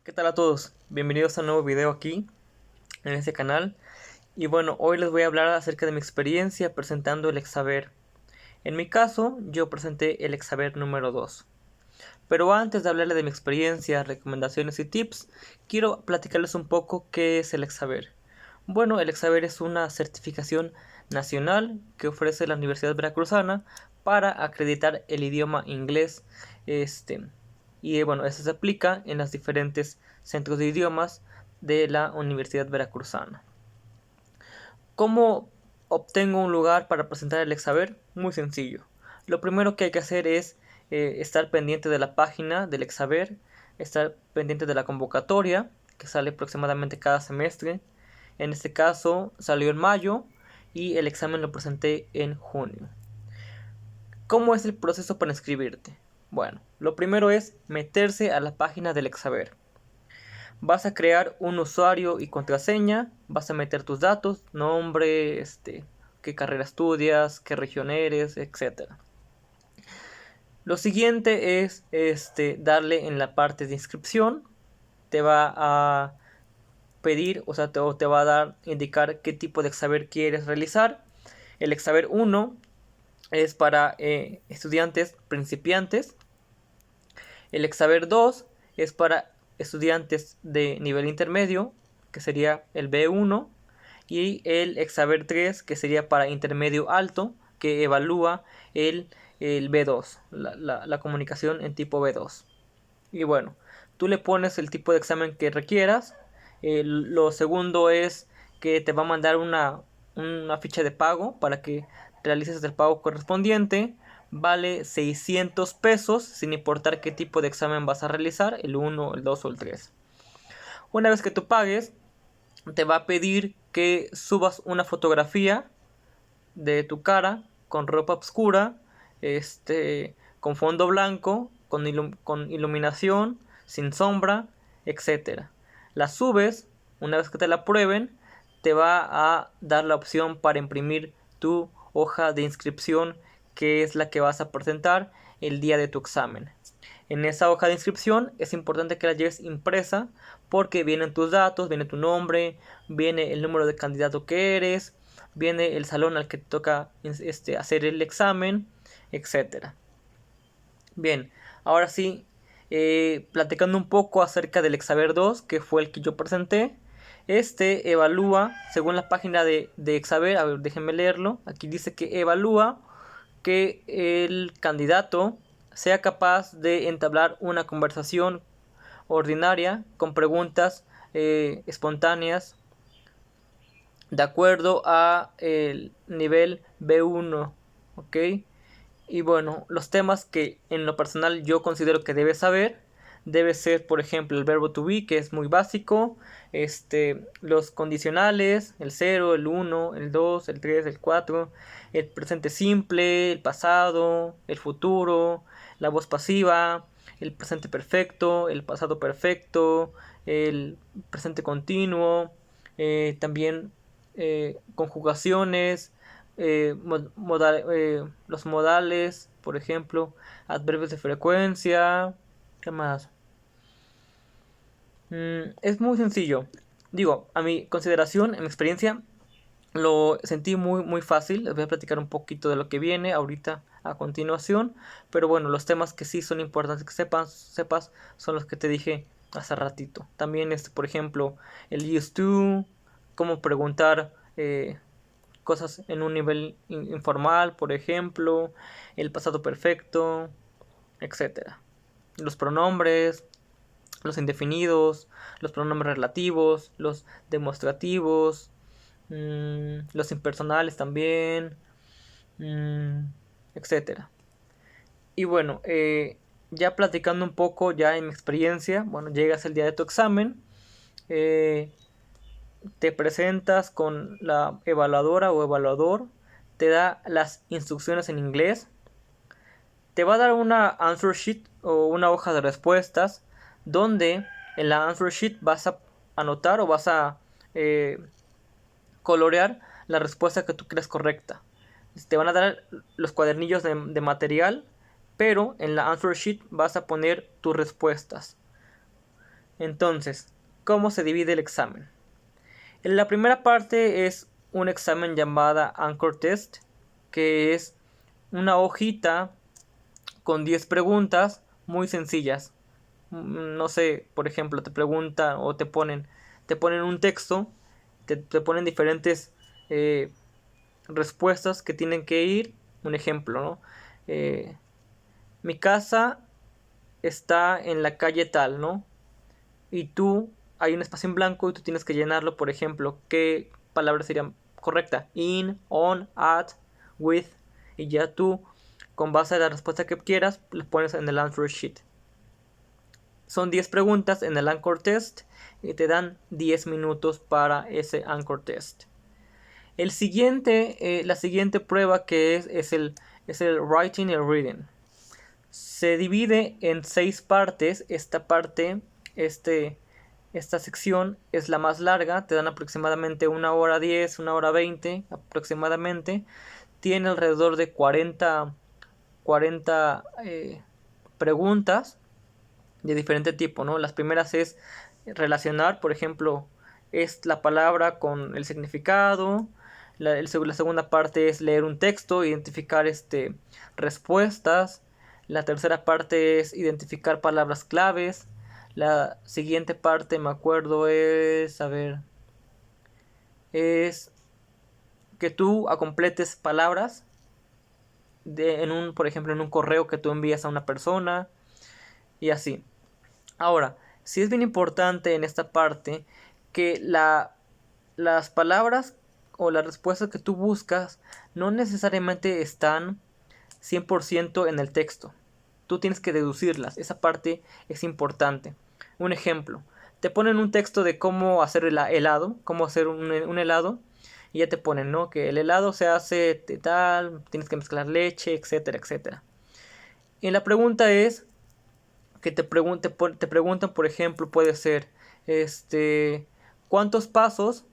¿Qué tal a todos? Bienvenidos a un nuevo video aquí en este canal. Y bueno, hoy les voy a hablar acerca de mi experiencia presentando el Exaver. En mi caso, yo presenté el Exaver número 2. Pero antes de hablarles de mi experiencia, recomendaciones y tips, quiero platicarles un poco qué es el Exaver. Bueno, el Exaver es una certificación nacional que ofrece la Universidad Veracruzana para acreditar el idioma inglés. Y bueno, eso se aplica en los diferentes centros de idiomas de la Universidad Veracruzana. ¿Cómo obtengo un lugar para presentar el Exaver? Muy sencillo. Lo primero que hay que hacer es estar pendiente de la página del Exaver, estar pendiente de la convocatoria que sale aproximadamente cada semestre. En este caso salió en mayo y el examen lo presenté en junio. ¿Cómo es el proceso para inscribirte? Bueno, lo primero es meterse a la página del Exaver. Vas a crear un usuario y contraseña, vas a meter tus datos, nombre, qué carrera estudias, qué región eres, etc. Lo siguiente es darle en la parte de inscripción. Te va a pedir, o sea, te va a dar, indicar qué tipo de Exaver quieres realizar. El Exaver 1 es para estudiantes principiantes. El Exaver 2 es para estudiantes de nivel intermedio, que sería el B1. Y el Exaver 3, que sería para intermedio alto, que evalúa el B2, la comunicación en tipo B2. Y bueno, tú le pones el tipo de examen que requieras. Lo segundo es que te va a mandar una ficha de pago para que realices el pago correspondiente. Vale 600 pesos sin importar qué tipo de examen vas a realizar, el 1, el 2 o el 3. Una vez que tú pagues, te va a pedir que subas una fotografía de tu cara con ropa oscura, con fondo blanco, con iluminación, sin sombra, etcétera. La subes, una vez que te la prueben, te va a dar la opción para imprimir tu hoja de inscripción, que es la que vas a presentar el día de tu examen. En esa hoja de inscripción es importante que la lleves impresa porque vienen tus datos, viene tu nombre, viene el número de candidato que eres, viene el salón al que te toca hacer el examen, etcétera. Bien, ahora sí, platicando un poco acerca del Exaver 2, que fue el que yo presenté. Este evalúa, según la página de Exaver, a ver, déjenme leerlo. Aquí dice que evalúa que el candidato sea capaz de entablar una conversación ordinaria con preguntas espontáneas de acuerdo a el nivel B1, ¿ok? Y bueno, los temas que en lo personal yo considero que debes saber, debe ser, por ejemplo, el verbo to be, que es muy básico, los condicionales, el 0, el 1, el 2, el 3, el 4, el presente simple, el pasado, el futuro, la voz pasiva, el presente perfecto, el pasado perfecto, el presente continuo, también conjugaciones, los modales, por ejemplo, adverbios de frecuencia. ¿Qué más? Es muy sencillo. Digo, a mi consideración, en mi experiencia, lo sentí muy fácil. Les voy a platicar un poquito de lo que viene ahorita a continuación. Pero bueno, los temas que sí son importantes que sepas son los que te dije hace ratito. También, por ejemplo, el used to, cómo preguntar cosas en un nivel informal, por ejemplo, el pasado perfecto, etcétera. Los pronombres, los indefinidos, los pronombres relativos, los demostrativos, los impersonales también, etcétera. Y bueno, ya platicando un poco ya en mi experiencia, bueno, llegas el día de tu examen, te presentas con la evaluadora o evaluador, te da las instrucciones en inglés, te va a dar una answer sheet o una hoja de respuestas donde en la answer sheet vas a anotar o vas a colorear la respuesta que tú crees correcta. Te van a dar los cuadernillos de material, pero en la answer sheet vas a poner tus respuestas. Entonces, ¿cómo se divide el examen? En la primera parte es un examen llamada Anchor Test, que es una hojita con 10 preguntas muy sencillas. No sé, por ejemplo, te preguntan o te ponen un texto, te ponen diferentes eh, respuestas que tienen que ir. Un ejemplo, ¿no? Eh, Mi casa está en la calle tal, ¿no? Y tú, hay un espacio en blanco y tú tienes que llenarlo, por ejemplo, ¿qué palabra sería correcta? In, on, at, with, y ya tú, con base a la respuesta que quieras, le pones en el answer sheet. Son 10 preguntas en el Anchor Test y te dan 10 minutos para ese Anchor Test. La siguiente prueba que es el Writing y Reading. Se divide en 6 partes. Esta sección es la más larga, te dan aproximadamente 1 hora 10, 1 hora 20 aproximadamente. Tiene alrededor de 40 preguntas de diferente tipo, ¿no? Las primeras es relacionar, por ejemplo, es la palabra con el significado. La segunda parte es leer un texto, identificar respuestas. La tercera parte es identificar palabras claves. La siguiente parte, me acuerdo, es que tú completes palabras por ejemplo, en un correo que tú envías a una persona y así. Ahora, sí es bien importante en esta parte que las palabras o las respuestas que tú buscas no necesariamente están 100% en el texto. Tú tienes que deducirlas. Esa parte es importante. Un ejemplo. Te ponen un texto de cómo hacer helado, cómo hacer un helado. Y ya te ponen, ¿no? Que el helado se hace de tal, tienes que mezclar leche, etcétera, etcétera. Y la pregunta es que te preguntan, por ejemplo, puede ser, ¿cuántos pasos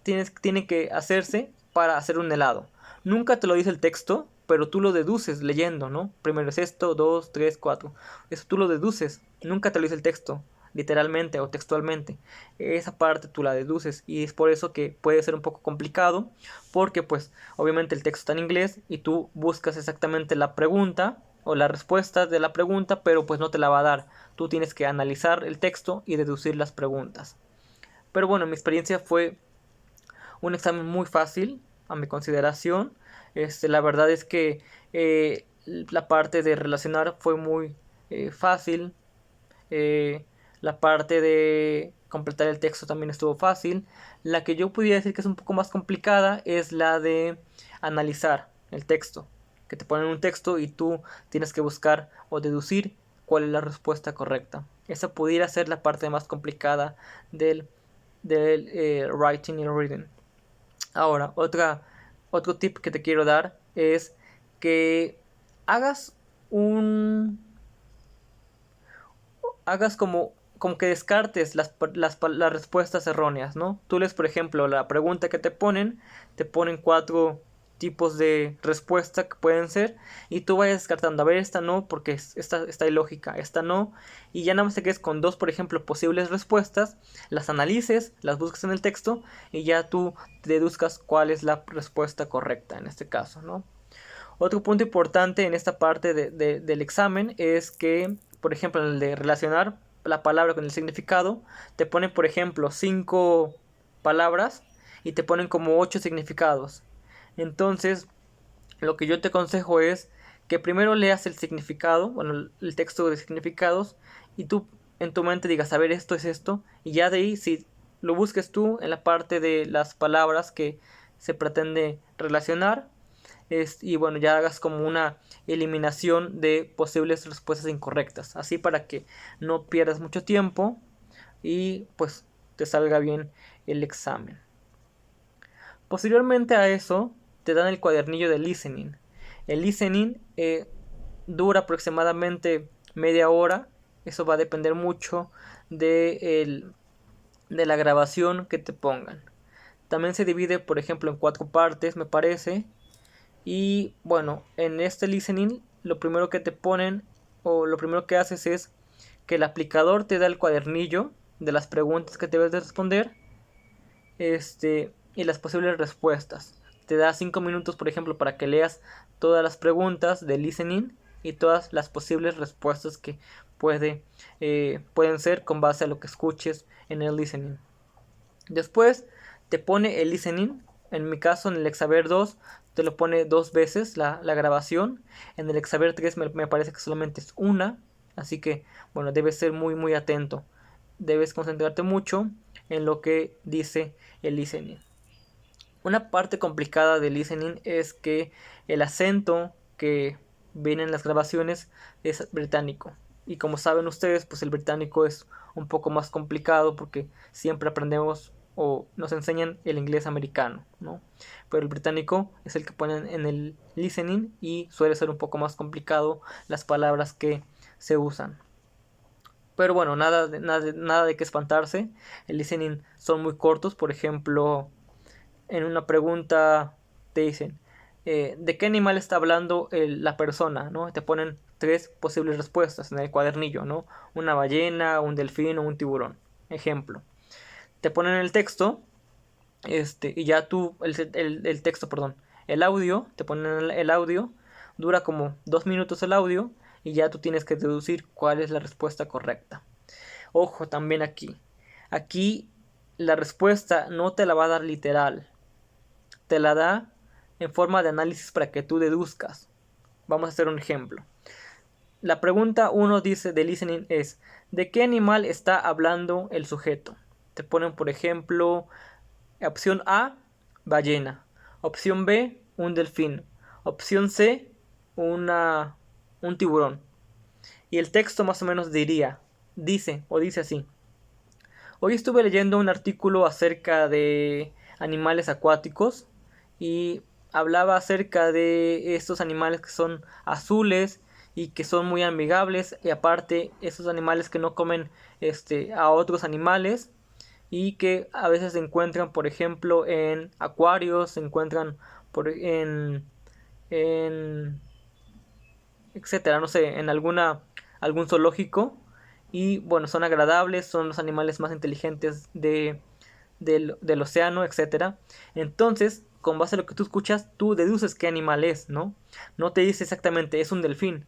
tienen que hacerse para hacer un helado? Nunca te lo dice el texto, pero tú lo deduces leyendo, ¿no? Primero es esto, 2, 3, 4. Eso tú lo deduces. Nunca te lo dice el texto, literalmente o textualmente. Esa parte tú la deduces y es por eso que puede ser un poco complicado, porque pues obviamente el texto está en inglés y tú buscas exactamente la pregunta o la respuesta de la pregunta, pero pues no te la va a dar. Tú tienes que analizar el texto y deducir las preguntas. Pero bueno, mi experiencia fue un examen muy fácil a mi consideración. La verdad es que la parte de relacionar fue muy fácil. Eh, la parte de completar el texto también estuvo fácil. La que yo pudiera decir que es un poco más complicada es la de analizar el texto. Que te ponen un texto y tú tienes que buscar o deducir cuál es la respuesta correcta. Esa pudiera ser la parte más complicada del writing y reading. Ahora, otro tip que te quiero dar es que hagas un... hagas como que descartes las respuestas erróneas, ¿no? Tú lees, por ejemplo, la pregunta que te ponen 4 tipos de respuesta que pueden ser, y tú vayas descartando, a ver, esta no, porque está ilógica, esta no, y ya nada más te quedes con 2, por ejemplo, posibles respuestas, las analices, las busques en el texto, y ya tú deduzcas cuál es la respuesta correcta en este caso, ¿no? Otro punto importante en esta parte del examen es que, por ejemplo, en el de relacionar la palabra con el significado, te ponen, por ejemplo, 5 palabras y te ponen como 8 significados. Entonces, lo que yo te aconsejo es que primero leas el significado, bueno, el texto de significados, y tú en tu mente digas, a ver, esto es esto, y ya de ahí, si lo busques tú en la parte de las palabras que se pretende relacionar, y bueno, ya hagas como una eliminación de posibles respuestas incorrectas, así para que no pierdas mucho tiempo y pues te salga bien el examen. Posteriormente a eso te dan el cuadernillo de listening. El listening dura aproximadamente media hora. Eso va a depender mucho de la grabación que te pongan. También se divide, por ejemplo, en 4 partes, me parece. Y bueno, en este listening lo primero que te ponen o lo primero que haces es que el aplicador te da el cuadernillo de las preguntas que debes de responder, y las posibles respuestas. Te da 5 minutos, por ejemplo, para que leas todas las preguntas de listening y todas las posibles respuestas que pueden ser con base a lo que escuches en el listening. Después te pone el listening. En mi caso, en el Exaver 2 te lo pone 2 veces la grabación. En el Exaver 3 me parece que solamente es una. Así que, bueno, debes ser muy muy atento. Debes concentrarte mucho en lo que dice el listening. Una parte complicada del listening es que el acento que viene en las grabaciones es británico. Y como saben ustedes, pues el británico es un poco más complicado porque siempre aprendemos o nos enseñan el inglés americano, ¿no? Pero el británico es el que ponen en el listening y suele ser un poco más complicado las palabras que se usan. Pero bueno, nada de qué espantarse. El listening son muy cortos. Por ejemplo, en una pregunta te dicen, ¿de qué animal está hablando la persona? ¿No? Te ponen 3 posibles respuestas en el cuadernillo, ¿no? Una ballena, un delfín o un tiburón. Ejemplo. Te ponen el texto, y ya tú, el texto, perdón, el audio, te ponen el audio, dura como 2 minutos el audio, y ya tú tienes que deducir cuál es la respuesta correcta. Ojo también aquí. Aquí la respuesta no te la va a dar literal. Te la da en forma de análisis para que tú deduzcas. Vamos a hacer un ejemplo. La pregunta 1 dice de listening es: ¿de qué animal está hablando el sujeto? Te ponen, por ejemplo, opción A, ballena. Opción B, un delfín. Opción C, un tiburón. Y el texto más o menos dice así: hoy estuve leyendo un artículo acerca de animales acuáticos y hablaba acerca de estos animales que son azules y que son muy amigables, y aparte estos animales que no comen a otros animales y que a veces se encuentran, por ejemplo, en acuarios, se encuentran en etcétera, no sé, en algún zoológico. Y bueno, son agradables, son los animales más inteligentes del océano, etcétera. Entonces, con base a lo que tú escuchas, tú deduces qué animal es, ¿no? No te dice exactamente, es un delfín.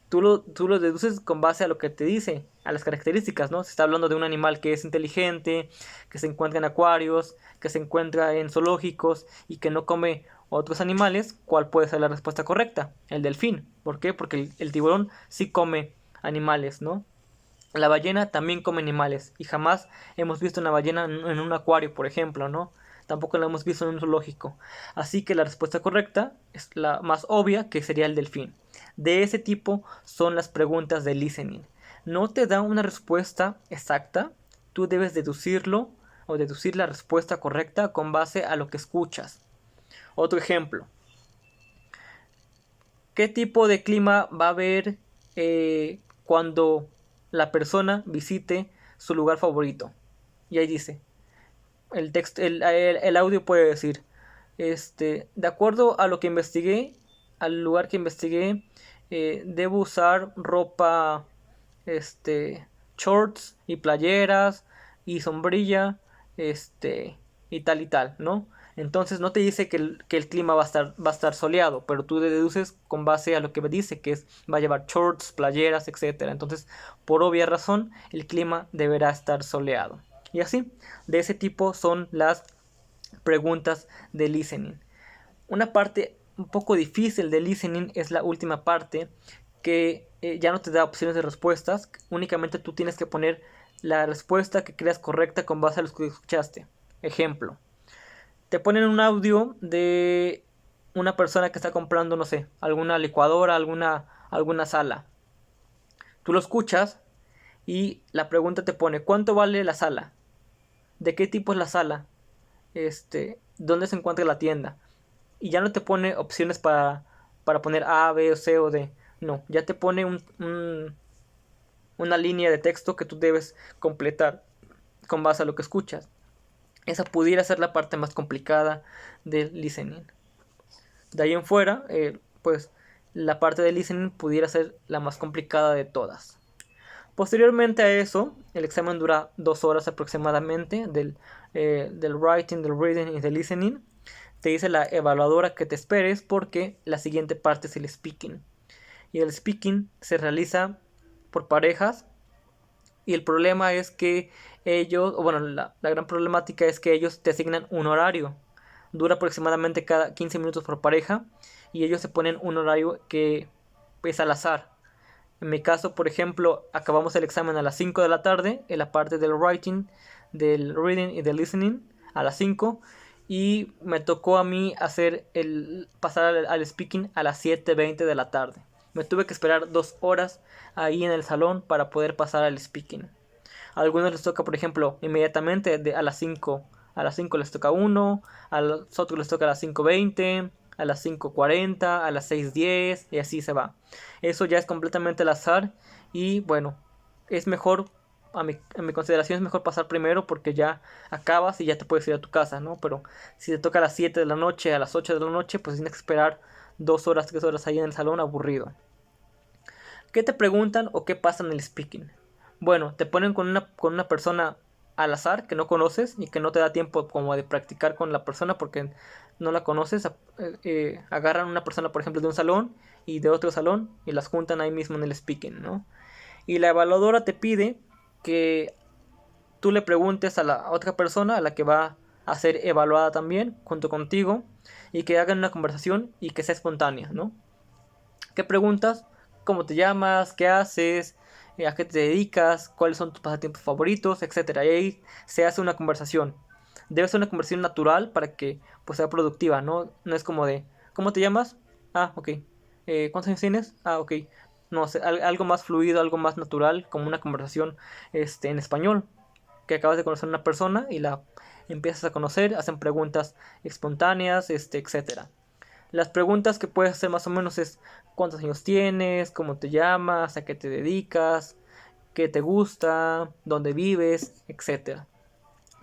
Tú lo deduces con base a lo que te dice, a las características, ¿no? Se está hablando de un animal que es inteligente, que se encuentra en acuarios, que se encuentra en zoológicos y que no come otros animales. ¿Cuál puede ser la respuesta correcta? El delfín. ¿Por qué? Porque el tiburón sí come animales, ¿no? La ballena también come animales y jamás hemos visto una ballena en un acuario, por ejemplo, ¿no? Tampoco la hemos visto en un zoológico. Así que la respuesta correcta es la más obvia, que sería el delfín. De ese tipo son las preguntas de listening. No te da una respuesta exacta, tú debes deducirlo o deducir la respuesta correcta con base a lo que escuchas. Otro ejemplo: ¿qué tipo de clima va a haber cuando la persona visite su lugar favorito? Y ahí dice, el audio puede decir, de acuerdo a lo que investigué, al lugar que investigué, debo usar ropa, shorts y playeras y sombrilla, y tal, ¿no? Entonces no te dice que el clima va a estar soleado, pero tú deduces con base a lo que dice, que va a llevar shorts, playeras, etcétera. Entonces, por obvia razón, el clima deberá estar soleado. Y así, de ese tipo son las preguntas de listening. Una parte un poco difícil de listening es la última parte, que ya no te da opciones de respuestas, únicamente tú tienes que poner la respuesta que creas correcta con base a lo que escuchaste. Ejemplo: te ponen un audio de una persona que está comprando, no sé, alguna licuadora, alguna sala. Tú lo escuchas y la pregunta te pone: ¿cuánto vale la sala? ¿De qué tipo es la sala? ¿Dónde se encuentra la tienda? Y ya no te pone opciones para poner A, B, C o D. No, ya te pone una línea de texto que tú debes completar con base a lo que escuchas. Esa pudiera ser la parte más complicada del listening. De ahí en fuera, pues la parte del listening pudiera ser la más complicada de todas. Posteriormente a eso, el examen dura 2 horas aproximadamente del writing, del reading y del listening. Te dice la evaluadora que te esperes porque la siguiente parte es el speaking. Y el speaking se realiza por parejas. Y el problema es que ellos, o bueno, la gran problemática es que ellos te asignan un horario. Dura aproximadamente cada 15 minutos por pareja. Y ellos se ponen un horario que es al azar. En mi caso, por ejemplo, acabamos el examen a las 5 de la tarde, en la parte del writing, del reading y del listening a las 5. Y me tocó a mí pasar al speaking a las 7:20 de la tarde. Me tuve que esperar 2 horas ahí en el salón para poder pasar al speaking. A algunos les toca, por ejemplo, inmediatamente a las 5. A las 5 les toca uno, a los otros les toca a las 5:20, a las 5:40, a las 6:10 y así se va. Eso ya es completamente al azar y bueno, es mejor, en mi consideración es mejor pasar primero porque ya acabas y ya te puedes ir a tu casa, ¿no? Pero si te toca a las 7 de la noche, a las 8 de la noche, pues tienes que esperar 2 horas, 3 horas ahí en el salón aburrido. ¿Qué te preguntan o qué pasa en el speaking? Bueno, te ponen con una persona al azar que no conoces y que no te da tiempo como de practicar con la persona porque no la conoces. Agarran una persona, por ejemplo, de un salón y de otro salón y las juntan ahí mismo en el speaking, ¿no? Y la evaluadora te pide que tú le preguntes a la otra persona, a la que va a ser evaluada también, junto contigo, y que hagan una conversación y que sea espontánea, ¿no? ¿Qué preguntas? ¿Cómo te llamas? ¿Qué haces? ¿A qué te dedicas? ¿Cuáles son tus pasatiempos favoritos? Etcétera. Y ahí se hace una conversación. Debe ser una conversación natural para que pues, sea productiva, ¿no? No es como de, ¿cómo te llamas? Ah, ok. ¿Cuántos años tienes? Ah, ok. No sé, algo más fluido, algo más natural, como una conversación en español. Que acabas de conocer a una persona y la empiezas a conocer, hacen preguntas espontáneas, etcétera. Las preguntas que puedes hacer más o menos es cuántos años tienes, cómo te llamas, a qué te dedicas, qué te gusta, dónde vives, etcétera.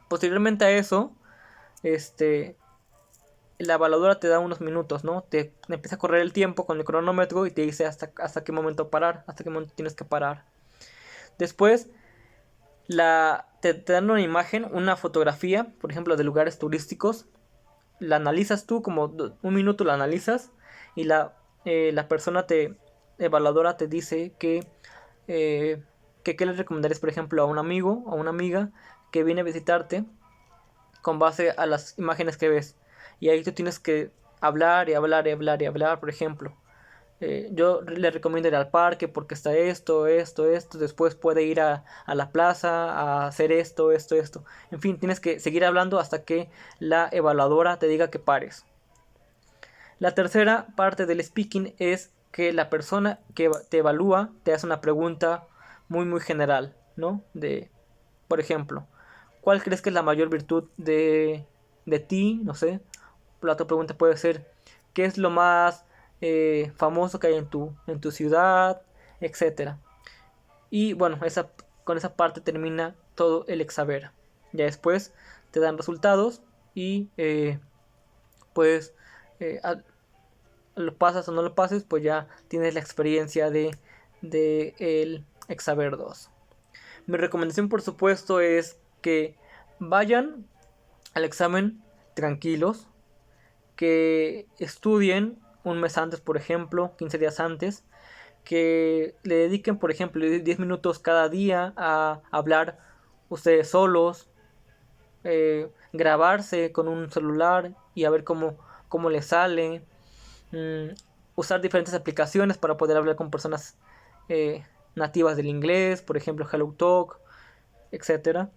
Posteriormente a eso, la evaluadora te da unos minutos, ¿no? Te empieza a correr el tiempo con el cronómetro y te dice hasta qué momento parar, hasta qué momento tienes que parar. Después, te dan una imagen, una fotografía, por ejemplo, de lugares turísticos. La analizas tú, como un minuto la analizas y la persona evaluadora te dice que qué le recomendarías, por ejemplo, a un amigo o a una amiga que viene a visitarte con base a las imágenes que ves. Y ahí tú tienes que hablar y hablar y hablar y hablar, por ejemplo. Yo le recomiendo ir al parque porque está esto, esto, esto. Después puede ir a la plaza a hacer esto, esto, esto. En fin, tienes que seguir hablando hasta que la evaluadora te diga que pares. La tercera parte del speaking es que la persona que te evalúa te hace una pregunta muy muy general, ¿no? Por ejemplo, ¿cuál crees que es la mayor virtud de ti? No sé. La otra pregunta puede ser, ¿qué es lo más famoso que hay en tu ciudad? Etcétera. Y bueno, con esa parte termina todo el examen. Ya después te dan resultados y pues lo pasas o no lo pases, pues ya tienes la experiencia de el examen 2. Mi recomendación, por supuesto, es que vayan al examen tranquilos, que estudien un mes antes, por ejemplo, 15 días antes, que le dediquen, por ejemplo, 10 minutos cada día a hablar ustedes solos, grabarse con un celular y a ver cómo les sale, usar diferentes aplicaciones para poder hablar con personas nativas del inglés, por ejemplo, HelloTalk, etcétera.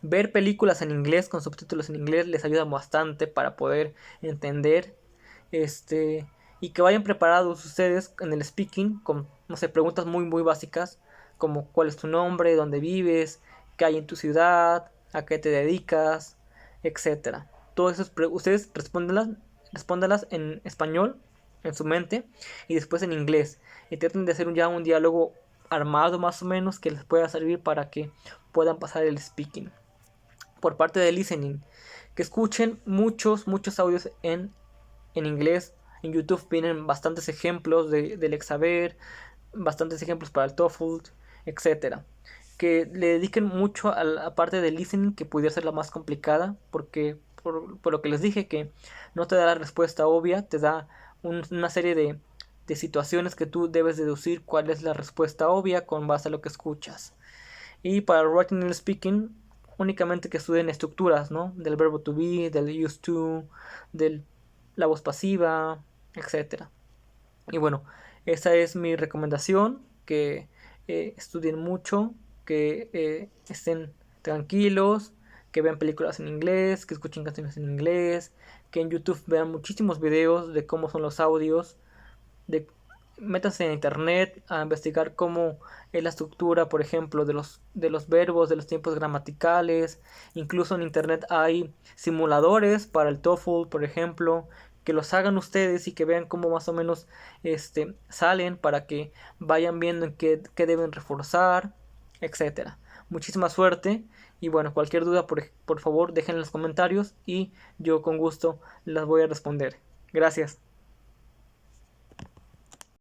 Ver películas en inglés con subtítulos en inglés les ayuda bastante para poder entender. Y que vayan preparados ustedes en el speaking con, no sé, preguntas muy muy básicas como cuál es tu nombre, dónde vives, qué hay en tu ciudad, a qué te dedicas, etcétera. Todas esas ustedes respóndanlas en español en su mente y después en inglés y traten de hacer ya un diálogo armado más o menos que les pueda servir para que puedan pasar el speaking. Por parte del listening, que escuchen muchos audios en inglés. En YouTube vienen bastantes ejemplos del examen, bastantes ejemplos para el TOEFL, etcétera. Que le dediquen mucho a la parte del listening, que pudiera ser la más complicada, porque por lo que les dije, que no te da la respuesta obvia, te da una serie de situaciones que tú debes deducir cuál es la respuesta obvia con base a lo que escuchas. Y para writing and speaking, únicamente que estudien estructuras, ¿no? Del verbo to be, del used to, de la voz pasiva, etcétera. Y bueno, esa es mi recomendación, que estudien mucho, que estén tranquilos, que vean películas en inglés, que escuchen canciones en inglés, que en YouTube vean muchísimos videos de cómo son los audios, de métanse en internet a investigar cómo es la estructura, por ejemplo, de los verbos, de los tiempos gramaticales. Incluso en internet hay simuladores para el TOEFL, por ejemplo, que los hagan ustedes y que vean cómo más o menos salen, para que vayan viendo en qué deben reforzar, etcétera. Muchísima suerte, y bueno, cualquier duda por favor dejen en los comentarios y yo con gusto las voy a responder. Gracias.